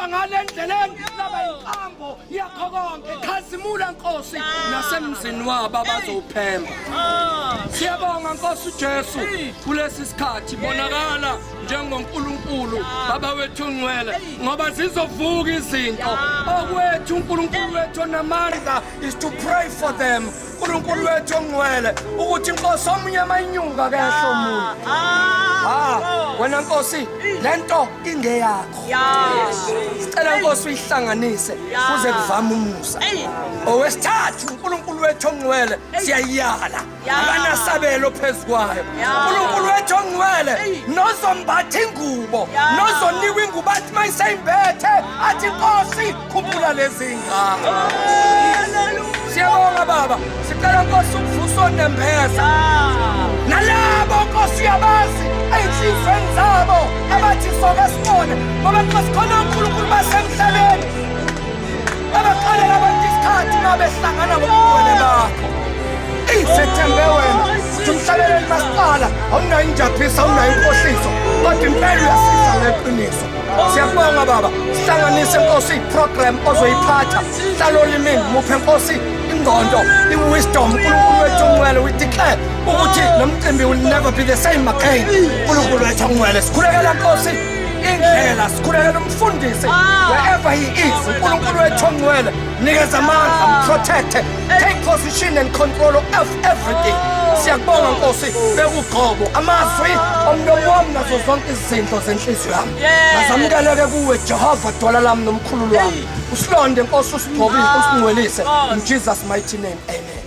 hamba ngale ndleleni laba inkambo yakho konke khazimula Nkosi nasemzini wabo abazophemba. Siyabonga Nkosi uJesu kulesi sikhathi bonakala njengoNkulunkulu Baba wethu ongcwele ngoba zizovuka izinto okwethu uNkulunkulu wethu onamandla is to pray for them. uNkulunkulu wethu ongcwele ukuthi Nkosi omnyama inyuka kehlo umuntu. Wena Nkosi lento ingeyakho. Sicela Nkosi uyihlanganise kuze kuvame umusa. Owesithathu uNkulunkulu wethu ongcwele siyayala akanasabelo phezukwayo. uNkulunkulu wethu ongcwele nozombatha ingubo nozonikwa ingubo athi mayiseyimbethe athi Nkosi khumbula lezi ngane. Siyabonga Baba sicela Nkosi ukuvusa onembeza nalabo Nkosi yabazi ey'nhlizweni zabo abathi soke sibone ngoba Nkosi khona uNkulunkulu basemhlabeni abaqalela abantu isikhathi mabehlangana ngobungcwele bakho. Sethembe wena ukuthi umhlaleleli masipala awunayo injaphisa awunayo inkohliso kodwa impela uyasiza ngeqiniso. Siyabonga Baba sihlanganise Nkosi iprogram ozoyiphatha hlalo olimini muphe Nkosi ingqondo iwisdom. uNkulunkulu wethu ongcwele we declare ukuthi lo mcimbi will never be the same again. uNkulunkulu wethu ongcwele sikhulekela Nkosi indlela sikhulekela umfundisi wherever he is. uNkulunkulu wethu ongcwele nikeza amandla protect take position and control of everything. Siyakubonga Nkosi bekugqobo amazwi omlomo wami nazo zonke izinto zenhliziyo yami ngazamukeleke kuwe Jehova dwala lami nomkhululi wami. Usilonde Nkosi usigqobile usingcwelise in Jesus mighty name, amen.